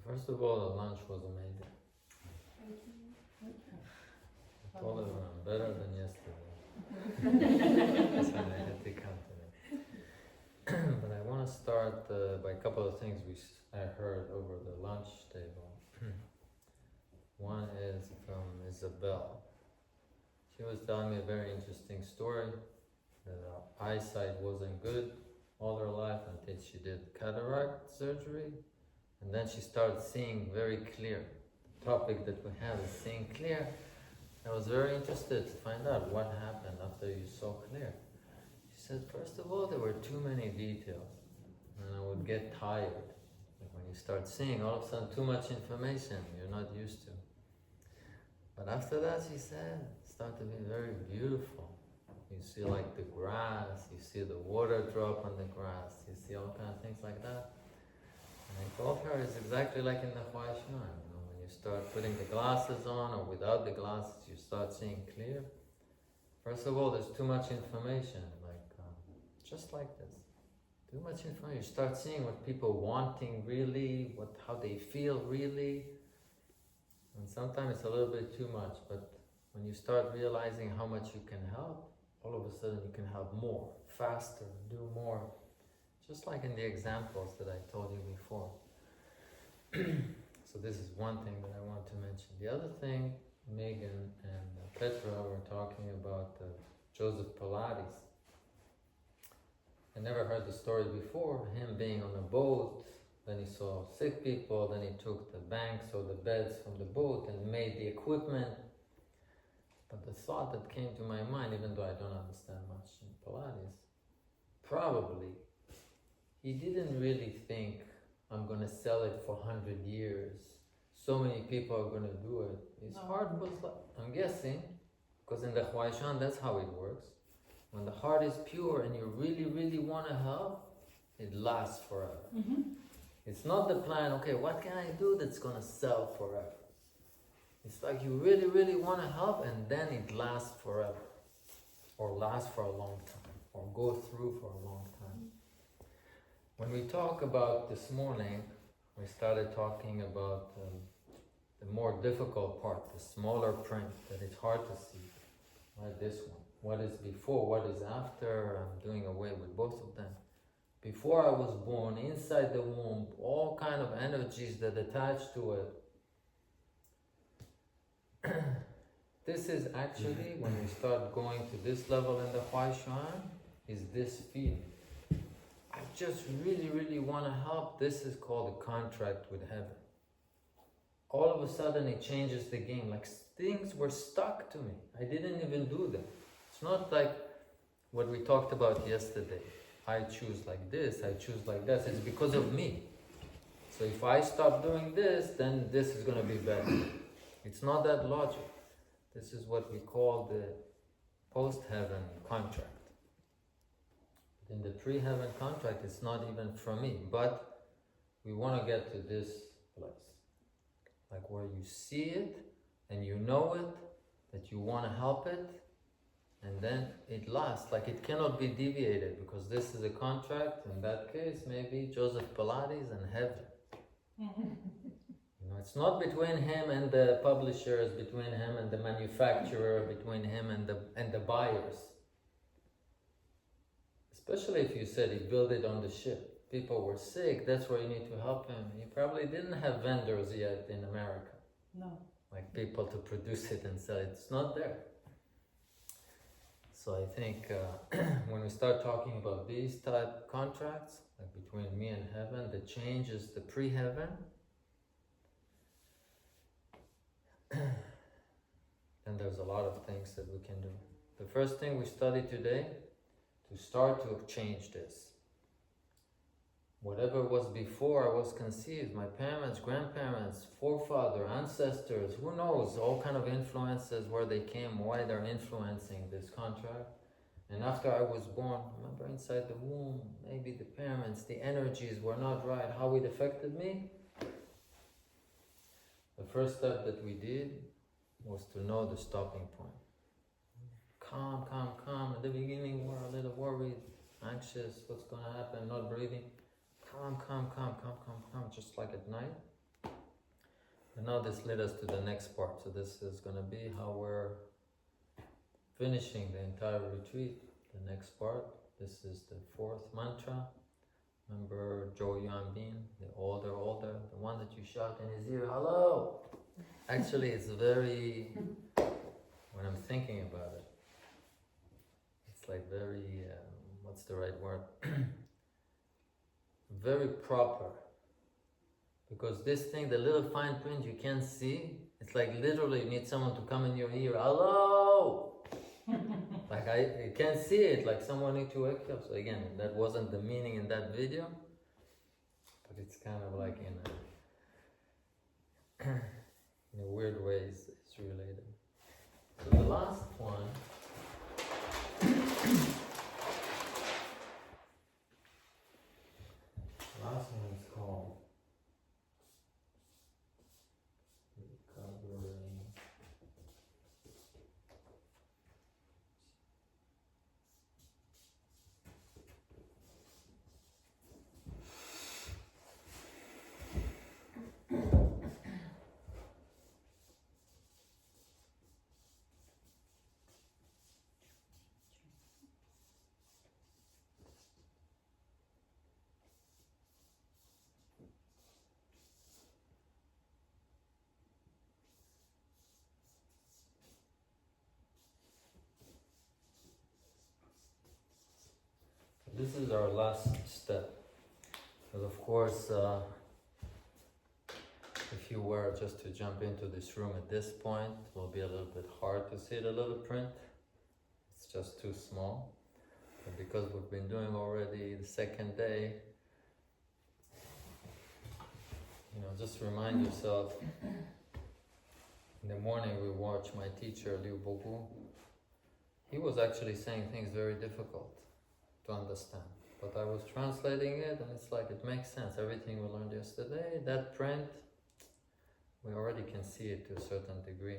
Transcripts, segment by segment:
First of all, the lunch was amazing. I told everyone, better than yesterday. That's when I had to come today. But I want to start by a couple of things I heard over the lunch table. One is from Isabel. She was telling me a very interesting story that her eyesight wasn't good all her life until she did cataract surgery, and then she started seeing very clear. The topic that we have is seeing clear. I was very interested to find out what happened after you saw clear. She said, first of all, there were too many details, and I would get tired. Like when you start seeing all of a sudden too much information you're not used to. But after that, she said, it started to be very beautiful. You see like the grass, you see the water drop on the grass, you see all kinds of things like that. And I told her it's exactly like in the Huai. When you start putting the glasses on or without the glasses, you start seeing clear. First of all, there's too much information, just like this. Too much information. You start seeing what people wanting really, how they feel really. And sometimes it's a little bit too much, but when you start realizing how much you can help, all of a sudden you can help more, faster, do more. Just like in the examples that I told you before. So this is one thing that I want to mention. The other thing, Megan and Petra were talking about Joseph Pilates. I never heard the story before, him being on a boat, then he saw sick people, then he took the banks or the beds from the boat and made the equipment. But the thought that came to my mind, even though I don't understand much in Pilates, probably he didn't really think, I'm going to sell it for 100 years. So many people are going to do it. His heart was like, I'm guessing, because in the Huai that's how it works. When the heart is pure and you really, really want to help, it lasts forever. Mm-hmm. It's not the plan, okay, what can I do that's going to sell forever? It's like you really, really want to help, and then it lasts forever. Or lasts for a long time. Or go through for a long time. When we talk about this morning, we started talking about the more difficult part, the smaller print that it's hard to see, like this one. What is before, what is after, I'm doing away with both of them. Before I was born, inside the womb, all kind of energies that attach to it. This is actually, when we start going to this level in the Huai Xuan, is this feeling. I just really, really want to help. This is called a contract with heaven. All of a sudden it changes the game. Like things were stuck to me. I didn't even do them. It's not like what we talked about yesterday. I choose like this, I choose like that. It's because of me. So if I stop doing this, then this is going to be better. It's not that logic. This is what we call the post-heaven contract. In the pre-heaven contract, it's not even from me, but we want to get to this place. Like where you see it, and you know it, that you want to help it, and then it lasts. Like it cannot be deviated, because this is a contract. In that case, maybe Joseph Pilates and heaven. It's not between him and the publishers, between him and the manufacturer, between him and the buyers. Especially if you said he built it on the ship. People were sick, that's where you need to help him. He probably didn't have vendors yet in America. No. Like people to produce it and sell it. It's not there. So I think when we start talking about these type contracts, like between me and heaven, the change is the pre-heaven. And there's a lot of things that we can do. The first thing we studied today, to start to change this. Whatever was before I was conceived, my parents, grandparents, forefather, ancestors, who knows, all kind of influences, where they came, why they're influencing this contract. And after I was born, remember inside the womb, maybe the parents, the energies were not right, how it affected me. The first step that we did was to know the stopping point. Calm, calm, calm. At the beginning, we're a little worried, anxious, what's going to happen, not breathing. Calm, calm, calm, calm, calm, calm, just like at night. And now this led us to the next part. So this is going to be how we're finishing the entire retreat. The next part. This is the fourth mantra. Remember Zhou Yuanbin, the older, the one that you shout in his ear, hello! Actually, it's very, when I'm thinking about it, it's like very, what's the right word? Very proper. Because this thing, the little fine print you can't see, it's like literally you need someone to come in your ear, hello! Like I can't see it, like someone need to wake up. So again, that wasn't the meaning in that video, but it's kind of like in a weird ways it's related. So the last one is called recovering. This is our last step. Because of course, if you were just to jump into this room at this point, it will be a little bit hard to see the little print. It's just too small. But because we've been doing already the second day, just remind yourself. In the morning we watch my teacher, Liu Bogu. He was actually saying things very difficult to understand. But I was translating it and it's like it makes sense. Everything we learned yesterday, that print, we already can see it to a certain degree.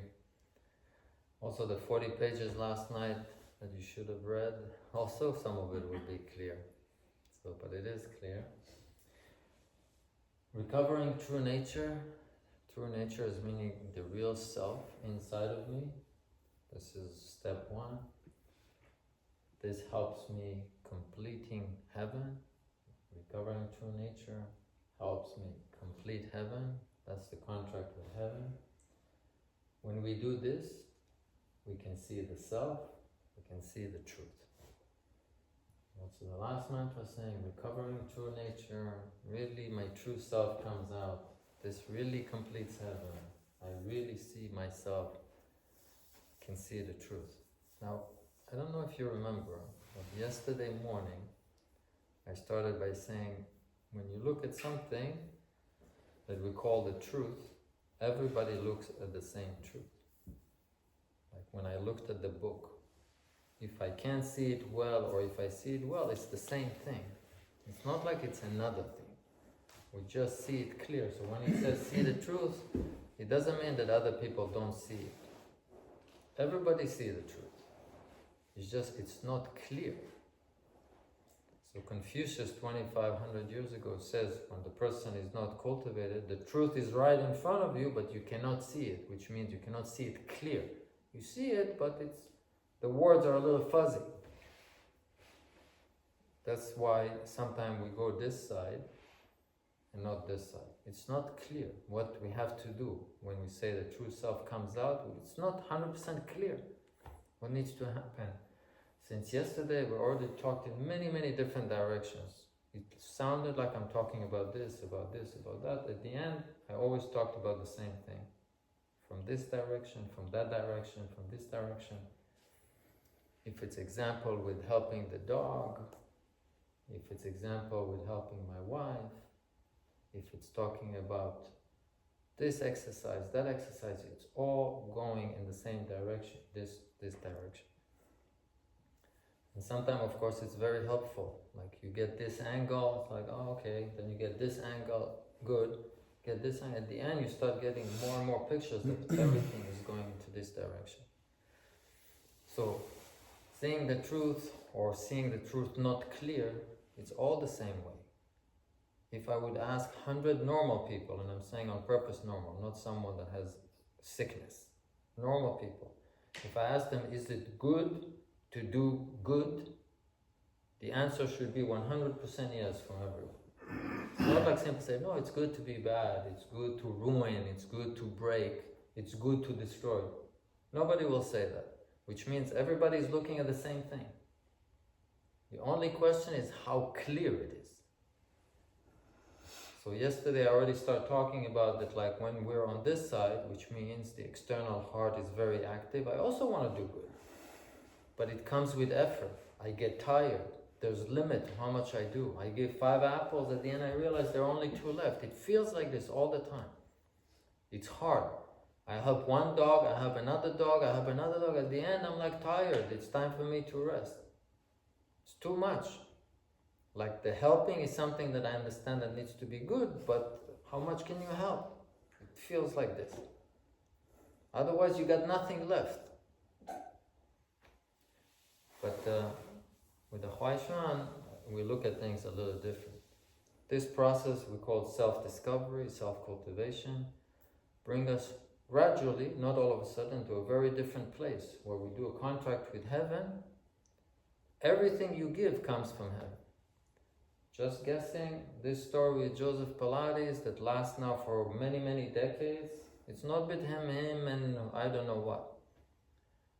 Also the 40 pages last night that you should have read, also some of it will be clear. So, but it is clear. Recovering true nature. True nature is meaning the real self inside of me. This is step one. This helps me completing heaven. Recovering true nature helps me complete heaven. That's the contract with heaven. When we do this, we can see the self, we can see the truth. Also the last mantra saying, recovering true nature, really my true self comes out. This really completes heaven. I really see myself, can see the truth. Now, I don't know if you remember, but yesterday morning, I started by saying, when you look at something that we call the truth, everybody looks at the same truth. Like when I looked at the book, if I can't see it well or if I see it well, it's the same thing. It's not like it's another thing. We just see it clear. So when he says see the truth, it doesn't mean that other people don't see it. Everybody sees the truth. It's just, it's not clear. So Confucius 2500 years ago says, when the person is not cultivated, the truth is right in front of you, but you cannot see it, which means you cannot see it clear. You see it, but the words are a little fuzzy. That's why sometimes we go this side and not this side. It's not clear what we have to do when we say the true self comes out. It's not 100% clear what needs to happen. Since yesterday, we already talked in many different directions. It sounded like I'm talking about this, about that. At the end, I always talked about the same thing. From this direction, from that direction, from this direction. If it's example with helping the dog, if it's example with helping my wife, if it's talking about this exercise, that exercise, it's all going in the same direction, this direction. And sometimes, of course, it's very helpful. Like you get this angle, it's like, oh, okay. Then you get this angle, good. Get this angle. At the end, you start getting more and more pictures that everything is going into this direction. So, seeing the truth or seeing the truth not clear, it's all the same way. if I would ask 100 normal people, and I'm saying on purpose normal, not someone that has sickness, normal people, if I ask them, is it good to do good? The answer should be 100% yes from everyone. It's not like simply say, no, it's good to be bad, it's good to ruin, it's good to break, it's good to destroy. Nobody will say that, which means everybody is looking at the same thing. The only question is how clear it is. So yesterday I already started talking about that, like when we're on this side, which means the external heart is very active, I also want to do good. But it comes with effort. I get tired. There's a limit to how much I do. I give 5 apples, at the end I realize there are only 2 left. It feels like this all the time. It's hard. I help one dog, I help another dog, I help another dog. At the end I'm like tired. It's time for me to rest. It's too much. Like the helping is something that I understand that needs to be good, but how much can you help? It feels like this. Otherwise you got nothing left. But with the Huai Xuan, we look at things a little different. This process we call self-discovery, self-cultivation, bring us gradually, not all of a sudden, to a very different place where we do a contract with heaven. Everything you give comes from heaven. Just guessing, this story with Joseph Pilates that lasts now for many, many decades, it's not with him and I don't know what.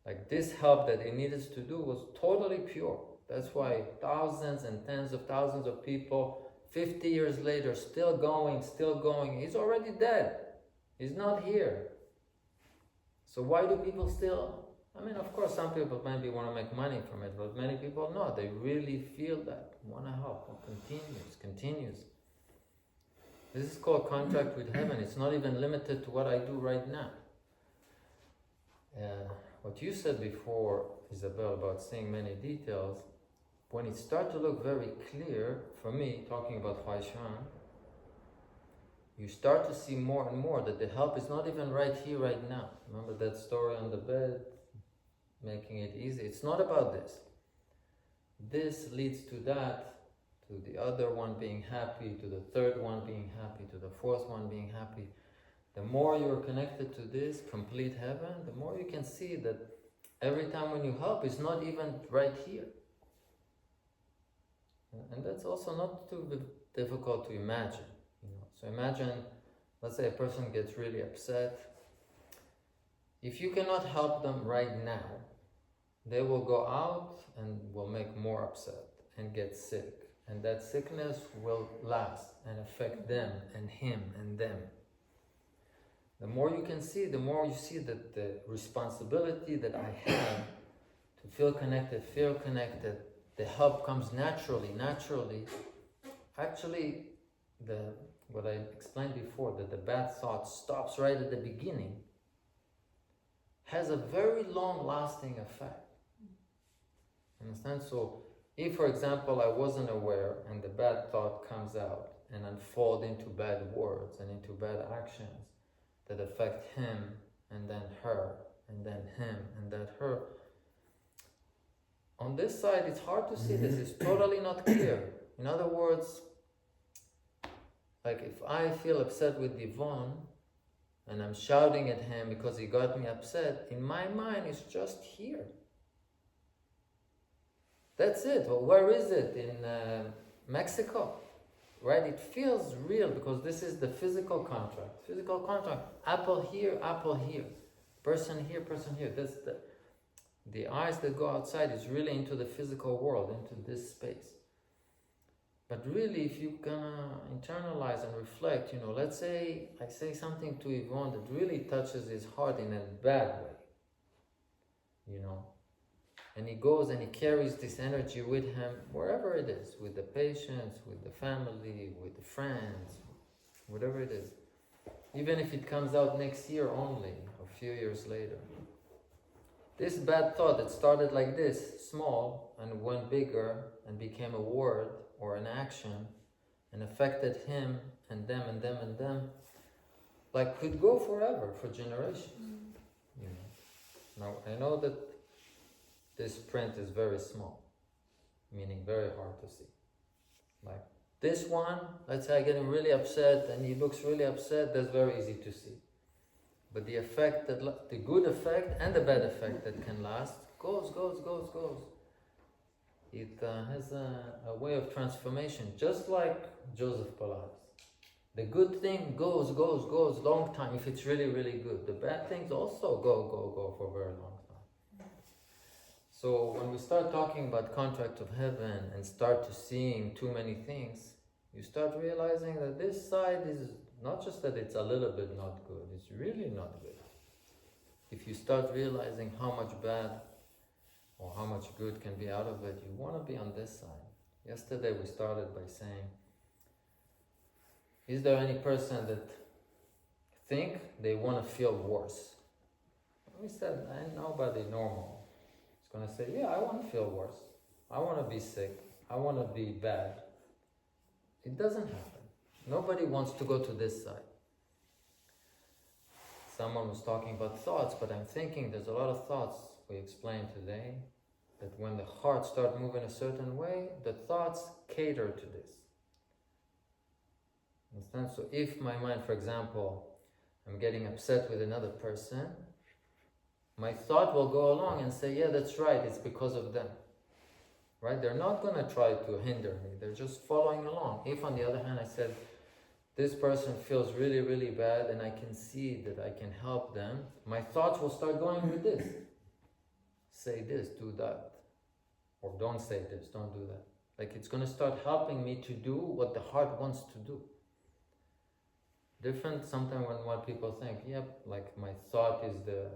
Like this help that he needed to do was totally pure. That's why thousands and tens of thousands of people, 50 years later, still going. He's already dead. He's not here. So why do people still, I mean, of course, some people maybe want to make money from it, but many people not. They really feel that, want to help, continues. This is called contract with heaven. It's not even limited to what I do right now. What you said before, Isabel, about seeing many details, when it starts to look very clear, for me, talking about Huai Xuan, you start to see more and more that the help is not even right here, right now. Remember that story on the bed, making it easy? It's not about this. This leads to that, to the other one being happy, to the third one being happy, to the fourth one being happy. The more you're connected to this complete heaven, the more you can see that every time when you help, it's not even right here. And that's also not too difficult to imagine. So imagine, let's say a person gets really upset. If you cannot help them right now, they will go out and will make more upset and get sick. And that sickness will last and affect them and him and them. The more you can see, the more you see that the responsibility that I have to feel connected, the help comes naturally. Actually, what I explained before, that the bad thought stops right at the beginning, has a very long-lasting effect. Understand? So, if, for example, I wasn't aware and the bad thought comes out and unfold into bad words and into bad actions that affect him and then her and then him and then her, on this side it's hard to see this. It's totally not clear. In other words, like if I feel upset with Yvonne and I'm shouting at him because he got me upset, in my mind it's just here. That's it. Well, where is it? In Mexico, right? It feels real because this is the physical contract. Apple here, person here. That's the eyes that go outside is really into the physical world, into this space. But really, if you gonna internalize and reflect, let's say I say something to Yvonne that really touches his heart in a bad way, and he goes and he carries this energy with him wherever it is, with the patients, with the family, with the friends, whatever it is. Even if it comes out next year only, a few years later. This bad thought that started like this, small, and went bigger and became a word or an action and affected him and them and them and them, like could go forever, for generations. Now, I know that this print is very small, meaning very hard to see. Like This one, let's say I get him really upset and he looks really upset, that's very easy to see. But the effect, the good effect and the bad effect that can last, goes. It has a way of transformation, just like Joseph Pilates. The good thing goes long time if it's really, really good. The bad things also go for a very long time. So when we start talking about contract of heaven and start to seeing too many things, you start realizing that this side is not just that it's a little bit not good, it's really not good. If you start realizing how much bad or how much good can be out of it, you want to be on this side. Yesterday we started by saying, is there any person that think they want to feel worse? We said, ain't nobody normal is going to say, yeah, I want to feel worse. I want to be sick. I want to be bad. It doesn't happen. Nobody wants to go to this side. Someone was talking about thoughts, but I'm thinking there's a lot of thoughts we explained today, that when the heart starts moving a certain way, the thoughts cater to this. Understand? So if my mind, for example, I'm getting upset with another person, my thought will go along and say, yeah, that's right, it's because of them. Right? They're not going to try to hinder me, they're just following along. If on the other hand I said, this person feels really, really bad and I can see that I can help them, my thoughts will start going with this. Say this, do that. Or don't say this, don't do that. Like it's going to start helping me to do what the heart wants to do. Different sometimes when what people think, yep, like my thought is the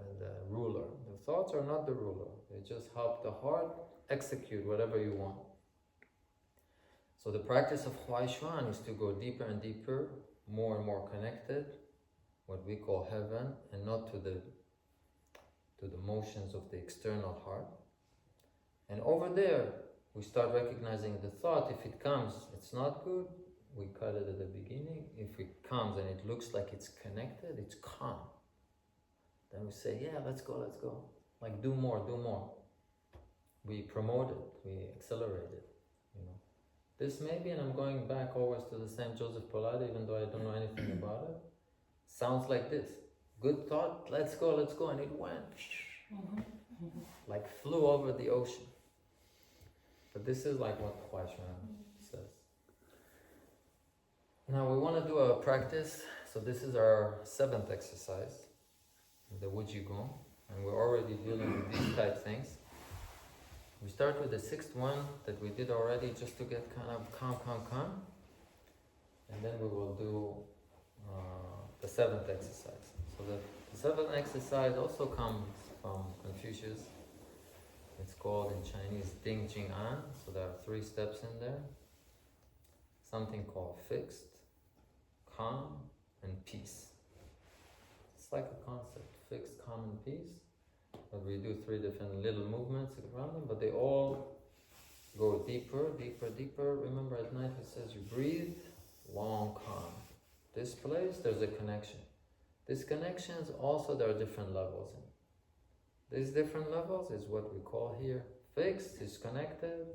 ruler. The thoughts are not the ruler. They just help the heart execute whatever you want. So the practice of Huai Xuan is to go deeper and deeper, more and more connected, what we call heaven, and not to the motions of the external heart. And over there, we start recognizing the thought. If it comes, it's not good, we cut it at the beginning. If it comes and it looks like it's connected, it's calm. Then we say, yeah, let's go. Like do more. We promote it, we accelerate it, This maybe, and I'm going back always to the same Joseph Pilates, even though I don't know anything about it, sounds like this. Good thought, let's go, and it went. Like flew over the ocean. But this is like what Huai Xuan says. Now we want to do a practice. So this is our 7th exercise, the Wujigong, and we're already dealing with these type things. We start with the 6th one that we did already, just to get kind of calm. And then we will do the 7th exercise. So the 7th exercise also comes from Confucius. It's called in Chinese Ding Jing An. So there are 3 steps in there. Something called fixed, calm, and peace. It's like a concept, fixed, calm, and peace. But we do 3 different little movements around them, but they all go deeper. Remember at night it says you breathe, long, calm. This place, there's a connection. These connections also, there are different levels in. These different levels is what we call here fixed, is connected,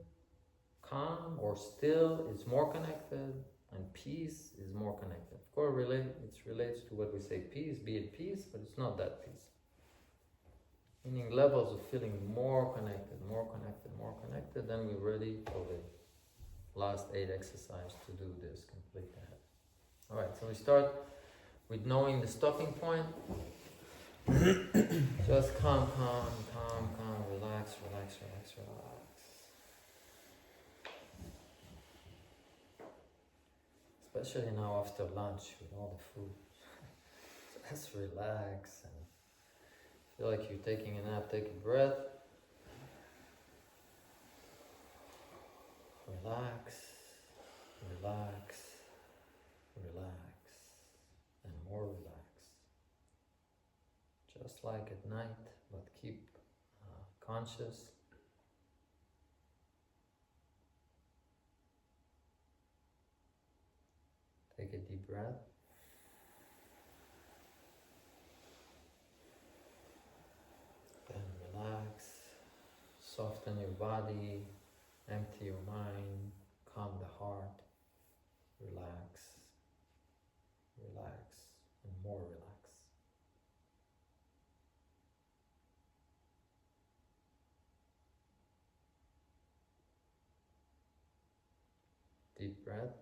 calm or still is more connected, and peace is more connected. Of course, it relates to what we say peace, be at peace, but it's not that peace. Meaning levels of feeling more connected, then we're ready for the last 8 exercises to do this, complete the head. Alright, so we start with knowing the stopping point. Just calm, relax. Especially now after lunch with all the food. Just relax and feel like you're taking a nap. Take a breath. Relax, and more relax. Just like at night, but keep conscious. Take a deep breath. Then relax, soften your body, empty your mind, calm the heart. relax, relax, and more relax. Deep breath.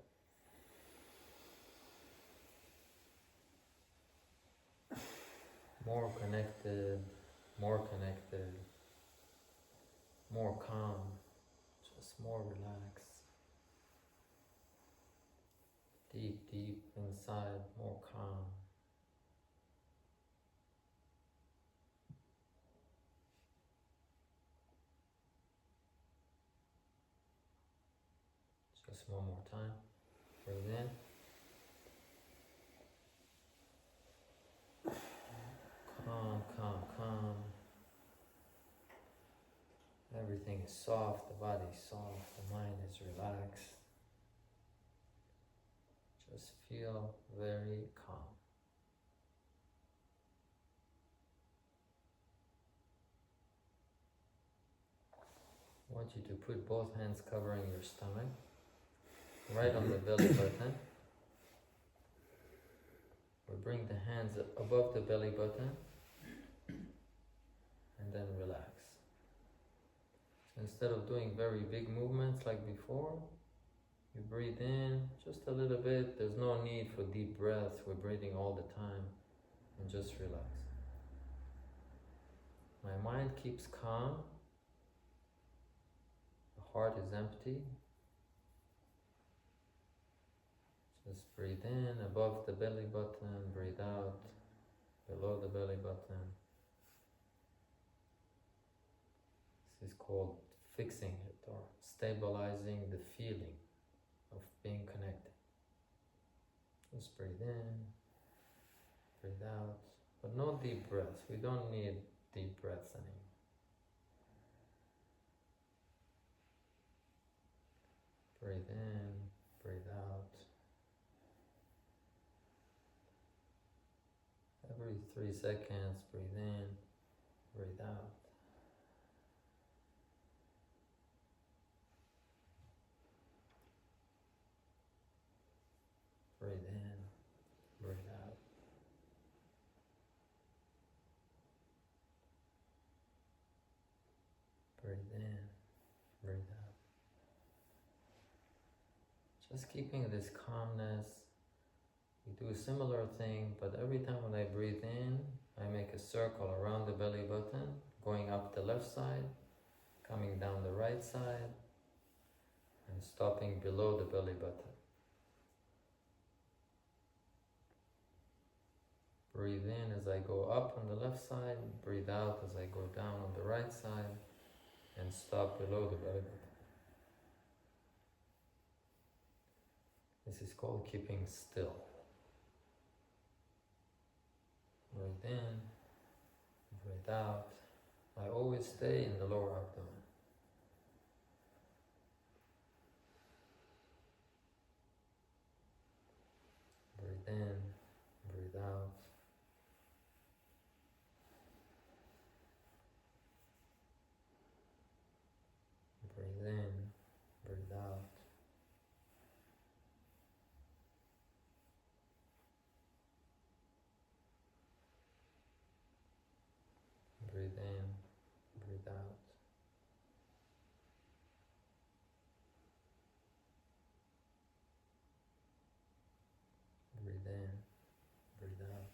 More connected, more connected, more calm, just more relaxed. Deep, deep inside, more calm. Just one more time. Breathe in. Calm, calm, calm. Everything is soft, the body is soft, the mind is relaxed. Just feel very calm. I want you to put both hands covering your stomach, right on the belly button. We bring the hands above the belly button and then relax. So instead of doing very big movements like before, you breathe in just a little bit. There's no need for deep breaths. We're breathing all the time, and just relax. My mind keeps calm. The heart is empty. Just breathe in above the belly button, breathe out below the belly button. This is called fixing it or stabilizing the feeling of being connected. Just breathe in, breathe out, but no deep breaths. We don't need deep breaths anymore. Breathe in, breathe out. Every 3 seconds, breathe in, breathe out. Breathe in, breathe out. Breathe in, breathe out. Just keeping this calmness. We do a similar thing, but every time when I breathe in, I make a circle around the belly button, going up the left side, coming down the right side, and stopping below the belly button. Breathe in as I go up on the left side, breathe out as I go down on the right side, and stop below the belly button. This is called keeping still. Breathe in, breathe out. I always stay in the lower abdomen. Breathe in, breathe out. Breathe in, breathe out. Breathe in, breathe out. Breathe in, breathe out.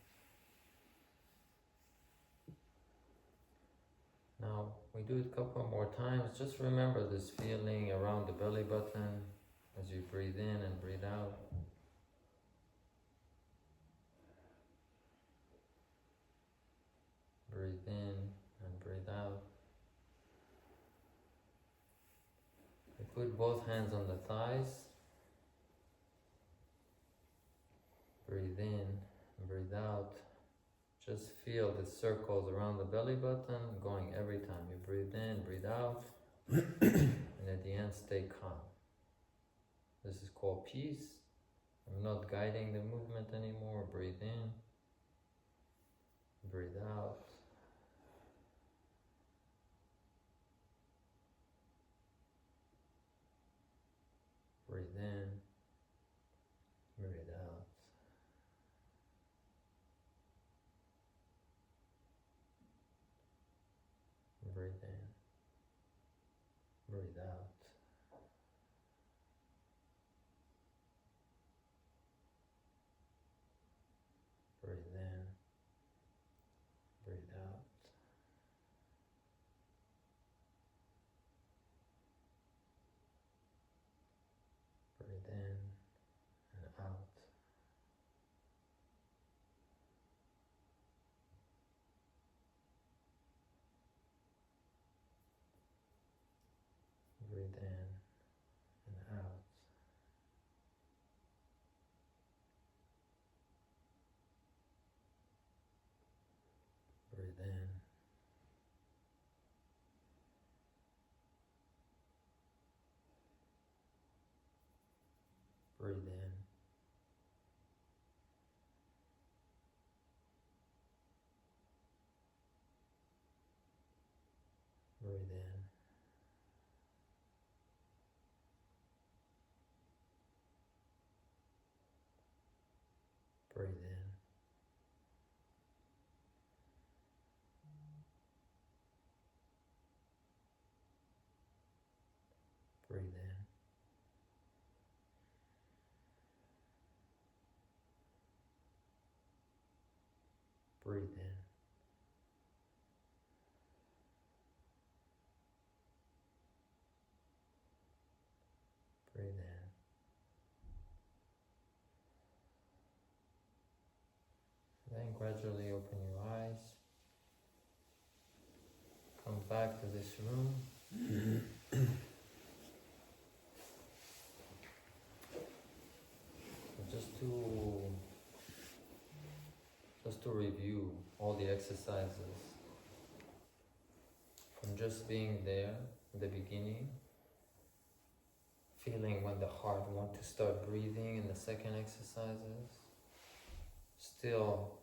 Now, we do it a couple more times. Just remember this feeling around the belly button as you breathe in and breathe out. Breathe in and breathe out. We put both hands on the thighs. Breathe in, breathe out. Just feel the circles around the belly button going every time. You breathe in, breathe out, and at the end stay calm. This is called peace. I'm not guiding the movement anymore. Breathe in, breathe out. Breathe in, Breathe in. Breathe in. Breathe in. Breathe in. Then gradually open your eyes. Come back to this room. Just to review all the exercises from just being there in the beginning, feeling when the heart wants to start breathing in the second exercises. Still,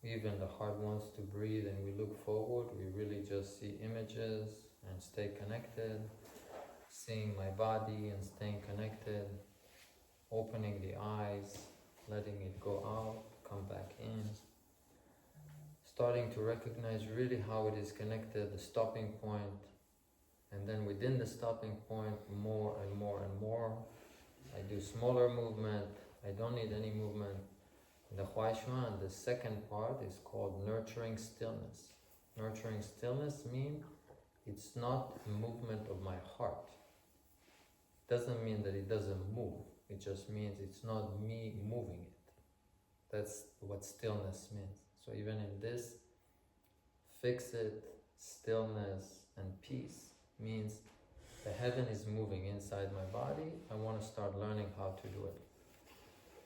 even the heart wants to breathe and we look forward, we really just see images and stay connected, seeing my body and staying connected, opening the eyes, letting it go out, come back in, starting to recognize really how it is connected, the stopping point, and then within the stopping point, more and more and more. I do smaller movement, I don't need any movement. In the Huai Xuan, the second part is called nurturing stillness. Nurturing stillness means it's not a movement of my heart. Doesn't mean that it doesn't move. It just means it's not me moving it. That's what stillness means. So even in this, fix it, stillness and peace means the heaven is moving inside my body. I want to start learning how to do it.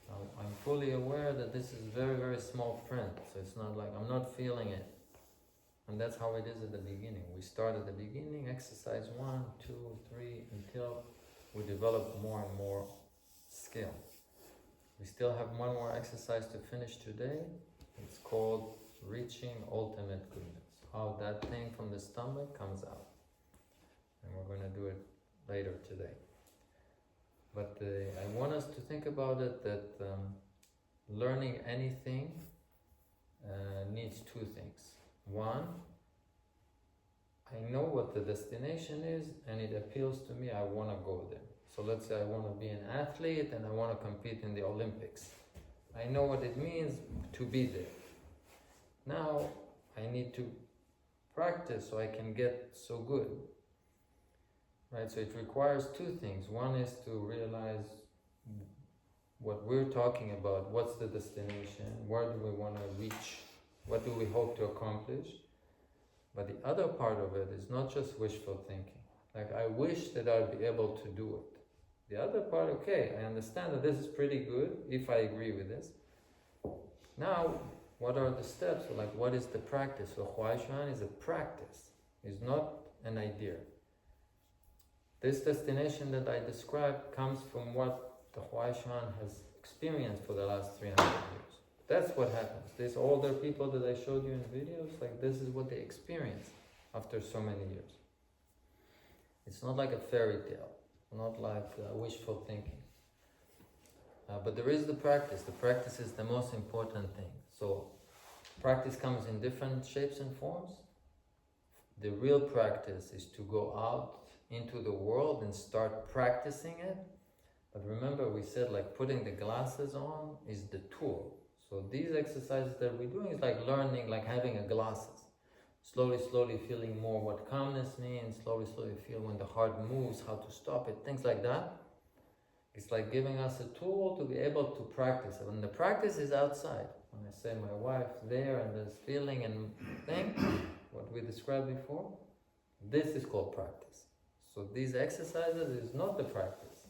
Now, I'm fully aware that this is very, very small print. So it's not like I'm not feeling it. And that's how it is at the beginning. We start at the beginning, exercise 1, 2, 3, until we develop more and more skill. We still have one more exercise to finish today. It's called reaching ultimate goodness. How that thing from the stomach comes out. And we're going to do it later today. But I want us to think about it that learning anything needs two things. One, I know what the destination is and it appeals to me, I want to go there. So let's say I want to be an athlete and I want to compete in the Olympics. I know what it means to be there. Now I need to practice so I can get so good. Right? So it requires two things. One is to realize what we're talking about, what's the destination, where do we want to reach, what do we hope to accomplish. But the other part of it is not just wishful thinking. Like, I wish that I'd be able to do it. The other part, okay, I understand that this is pretty good, if I agree with this. Now, what are the steps? So like, what is the practice? So Huai Xuan is a practice, it's not an idea. This destination that I described comes from what the Huai Xuan has experienced for the last 300 years. That's what happens. These older people that I showed you in videos, like this is what they experience after so many years. It's not like a fairy tale, not like wishful thinking. But there is the practice. The practice is the most important thing. So practice comes in different shapes and forms. The real practice is to go out into the world and start practicing it. But remember, we said like putting the glasses on is the tool. So these exercises that we're doing is like learning, like having a glasses. Slowly, slowly feeling more what calmness means, slowly, slowly feel when the heart moves, how to stop it, things like that. It's like giving us a tool to be able to practice it. And the practice is outside. When I say my wife there and there's feeling and thing, what we described before, this is called practice. So these exercises is not the practice.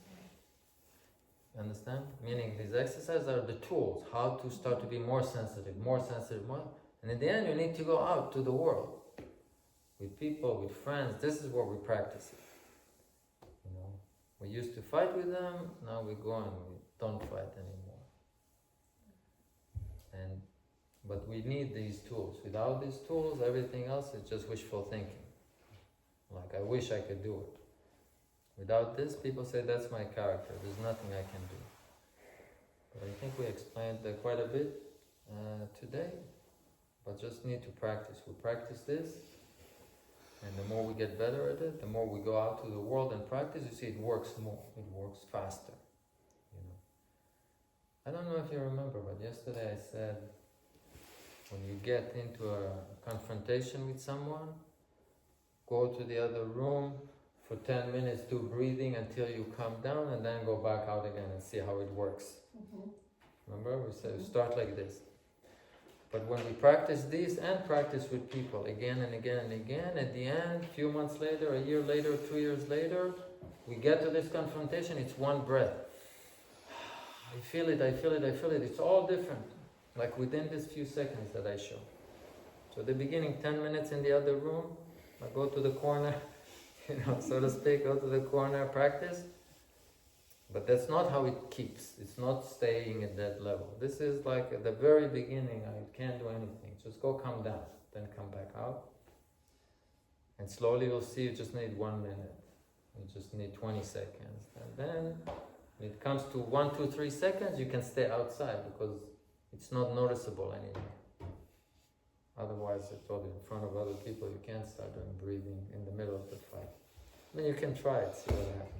Understand? Meaning these exercises are the tools, how to start to be more sensitive, more. And in the end, you need to go out to the world. With people, with friends, this is where we practice it. You know, we used to fight with them, now we go and we don't fight anymore. But we need these tools. Without these tools, everything else is just wishful thinking. Like, I wish I could do it. Without this, people say, that's my character, there's nothing I can do. But I think we explained quite a bit today, but just need to practice. We practice this, and the more we get better at it, the more we go out to the world and practice, you see it works more, it works faster. You know. I don't know if you remember, but yesterday I said, when you get into a confrontation with someone, go to the other room for 10 minutes, do breathing until you calm down, and then go back out again and see how it works. Remember, we said start like this. But when we practice this and practice with people again and again and again, at the end, a few months later, a year later, 2 years later, we get to this confrontation, it's one breath. I feel it, I feel it, I feel it. It's all different, like within this few seconds that I show. So at the beginning, 10 minutes in the other room, I go to the corner, so to speak, go to the corner, practice. But that's not how it keeps. It's not staying at that level. This is like at the very beginning, I can't do anything. Just go calm down, then come back out. And slowly you'll see you just need 1 minute. You just need 20 seconds. And then when it comes to 1, 2, 3 seconds, you can stay outside because it's not noticeable anymore. Otherwise, I told you, in front of other people, you can't start doing breathing in the middle of the fight. I mean, you can try it, see what happens.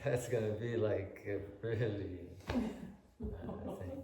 That's going to be like really, I think.